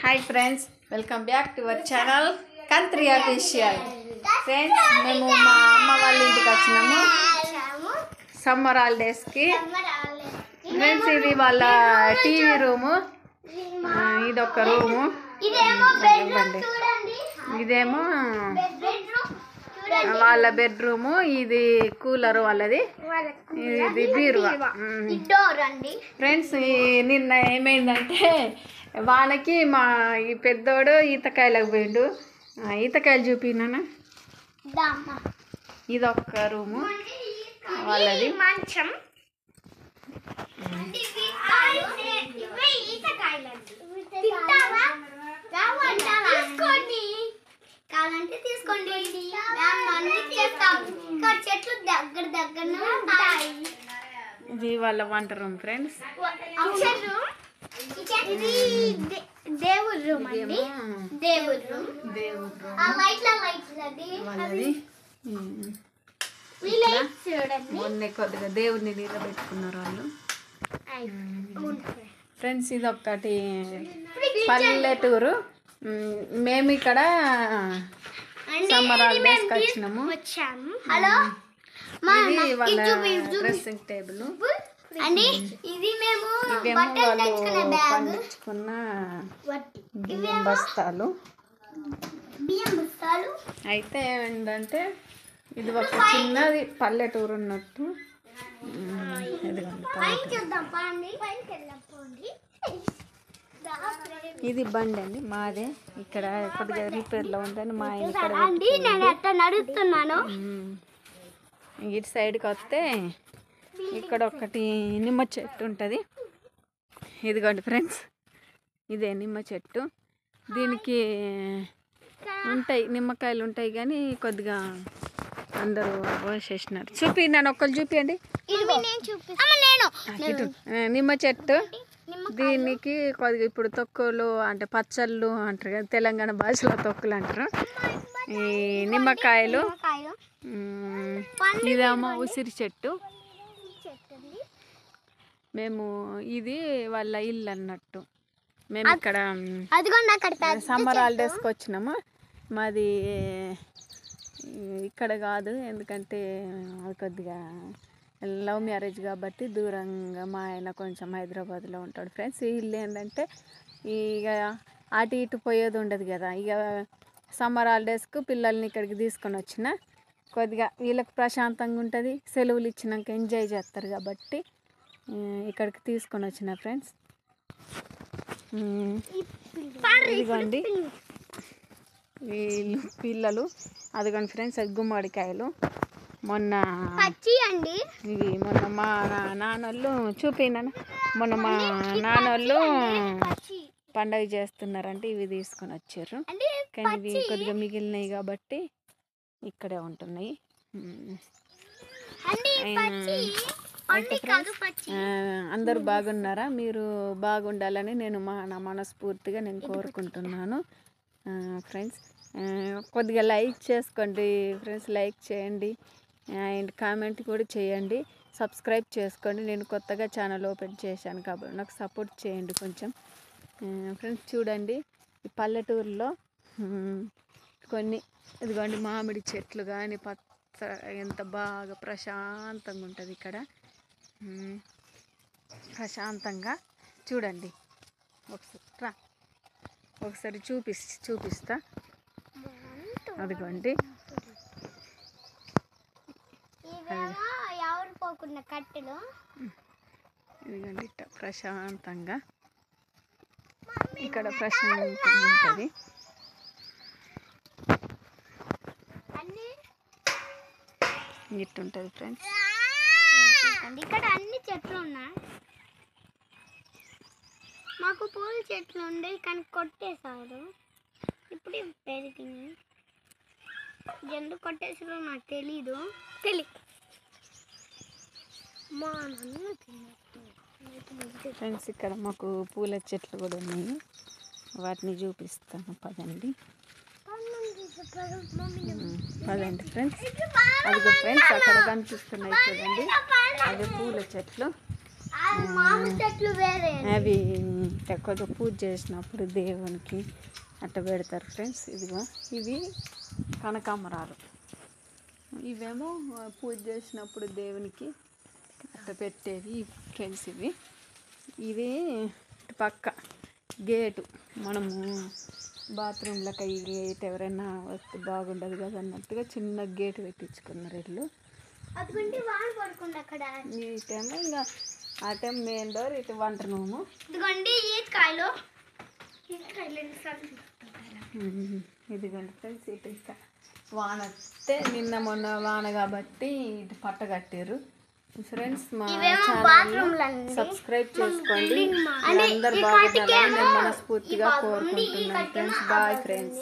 Hi friends, welcome back to our channel Kantri official. Friends, మేము మా అమ్మ వాళ్ళ ఇంటికి వచ్చినాము సమ్మర్ హాలిడేస్కి. ఫ్రెండ్స్, ఇది వాళ్ళ టీవీ రూము, ఇదొక రూము, ఇదేమో వాళ్ళ బెడ్రూము, ఇది కూలర్ వాళ్ళది, ఇది బీరువా. ఫ్రెండ్స్, నిన్న ఏమైందంటే వానకి మా ఈ పెద్దోడు ఈతకాయలకు పోయిండు. ఈతకాయలు చూపినానా. ఇదొక్క రూము వాళ్ళది. మంచం, కావాలంటే తీసుకోండి, చెట్లు దగ్గర దగ్గరనే ఉంటాయి. ఇది వాళ్ళ వంట రూమ్ ఫ్రెండ్స్. ఇది దేవుడి రూమ్ అండి, దేవుడి రూమ్. మొన్న కొద్దిగా దేవుడిని నిలబెట్టుకున్నారు వాళ్ళు. ఫ్రెండ్స్, ఇది ఒక్కటి పల్లెటూరు. మేము ఇక్కడ సమ్మర్ హాలిడేస్కి వచ్చినాము. హలో, ఇది వాళ్ళ డ్రెస్సింగ్ టేబుల్ అండి. ఇది మేము పండించుకున్న బియ్యం బస్తాలు. అయితే ఏంటంటే ఇది ఒక చిన్నది పల్లెటూరు ఉన్నట్టు. ఇది బండి అండి మాదే. ఇక్కడ కొద్దిగా రిపేర్లో ఉందని మా ఆయన ఇక్కడ నడుస్తున్నాను. ఇటు సైడ్కి వస్తే ఇక్కడ ఒకటి నిమ్మ చెట్టు ఉంటుంది. ఇదిగోండి ఫ్రెండ్స్, ఇదే నిమ్మ చెట్టు. దీనికి ఉంటాయి నిమ్మకాయలు ఉంటాయి, కానీ కొద్దిగా అందరూ పోసేసినారు. చూపి, నన్ను ఒక్కరు చూపించండి. నిమ్మ చెట్టు, దీనికి కొద్దిగా ఇప్పుడు తొక్కులు అంటే పచ్చళ్ళు అంటారు కదా, తెలంగాణ భాషలో తొక్కులు అంటారు. ఈ నిమ్మకాయలు. ఇదేమో ఉసిరి చెట్టు. మేము ఇది వాళ్ళ ఇల్లు అన్నట్టు. మేము ఇక్కడ సమ్మర్ హాలిడేస్కి వచ్చినాము. మాది ఇక్కడ కాదు, ఎందుకంటే అది కొద్దిగా లవ్ మ్యారేజ్ కాబట్టి దూరంగా. మా ఆయన కొంచెం హైదరాబాద్లో ఉంటాడు. ఫ్రెండ్స్, ఈ ఇల్లు ఏంటంటే ఇక అటు ఇటు పోయేది ఉండదు కదా. ఇక సమ్మర్ హాలిడేస్కు పిల్లల్ని ఇక్కడికి తీసుకొని వచ్చిన కొద్దిగా వీళ్ళకి ప్రశాంతంగా ఉంటుంది. సెలవులు ఇచ్చినాక ఎంజాయ్ చేస్తారు కాబట్టి ఇక్కడికి తీసుకొని వచ్చిన ఫ్రెండ్స్. ఇదిగోండి వీళ్ళు పిల్లలు. అదిగోండి ఫ్రెండ్స్, అది గుమ్మడికాయలు. మొన్న ఇవి మొన్న మా నాన్నోళ్ళు చూపినాను. మొన్న మా నాన్నోళ్ళు పండగ చేస్తున్నారంటే ఇవి తీసుకొని వచ్చారు. కానీ ఇవి కొద్దిగా మిగిలినాయి కాబట్టి ఇక్కడే ఉంటున్నాయి. అందరూ బాగున్నారా? మీరు బాగుండాలని నా మనస్ఫూర్తిగా నేను కోరుకుంటున్నాను. ఫ్రెండ్స్, కొద్దిగా లైక్ చేసుకోండి ఫ్రెండ్స్, లైక్ చేయండి అండ్ కామెంట్ కూడా చేయండి. సబ్స్క్రైబ్ చేసుకోండి. నేను కొత్తగా ఛానల్ ఓపెన్ చేశాను కాబట్టి నాకు సపోర్ట్ చేయండి కొంచెం. ఫ్రెండ్స్, చూడండి ఈ పల్లెటూరులో కొన్ని ఇదిగోండి మామిడి చెట్లు కానీ ఎంత బాగా ప్రశాంతంగా ఉంటుంది ఇక్కడ. ప్రశాంతంగా చూడండి. ఒకసారి చూపిస్తా. అదిగోండి కట్టెలు. ఇదిగోండి ప్రశాంతంగా ఇక్కడ ప్రశాంతంగా ఉంటుంది. ఇట్టుంటుంది ఫ్రెండ్స్. ఇక్కడ అన్ని చెట్లు ఉన్నాయి. మాకు పూల చెట్లు ఉండే కానీ కొట్టేశారు. ఇప్పుడు పెరిగినాయి. ఎందుకు కొట్టేసారో నాకు తెలీదు. ఫ్రెండ్స్, ఇక్కడ మాకు పూల చెట్లు కూడా ఉన్నాయి. వాటిని చూపిస్తాను పదండి. ఫ్రెండ్స్, అదిగో ఫ్రెండ్స్ అక్కడ కనిపిస్తున్నాయి చూడండి, అవి పూల చెట్లు. మామిడి చెట్లు వేరే అవి కొద్దిగా పూజ చేసినప్పుడు దేవునికి అట్ట పెడతారు ఫ్రెండ్స్. ఇదిగో ఇవి కనకాంబరాలు, ఇవేమో పూజ చేసినప్పుడు దేవునికి అట్ట పెట్టేవి ఫ్రెండ్స్. ఇవి ఇటు పక్క గేటు, మనము బాత్రూంలోకి ఈ గేట్ ఎవరైనా వస్తే బాగుండదు కదా అన్నట్టుగా చిన్న గేటు పెట్టించుకున్నారు ఇల్లు. అదిగోండి వాన పడుకుంది అక్కడ. ఇటేమో ఇంకా అటేం మెయిన్ డోర్, ఇటు వంట రూము. ఇదిగోండి ఈతకాయలు. ఇదిగోండి ఫ్రెండ్స్, ఇటు ఇక వాన వస్తే నిన్న మొన్న వాన కాబట్టి ఇటు పట్ట కట్టారు ఫ్రెండ్స్. మా ఛానల్ని సబ్స్క్రైబ్ చేసుకోండి. అందరు బాగుండాలని నేను మనస్ఫూర్తిగా కోరుకుంటున్నాను ఫ్రెండ్స్. Bye friends.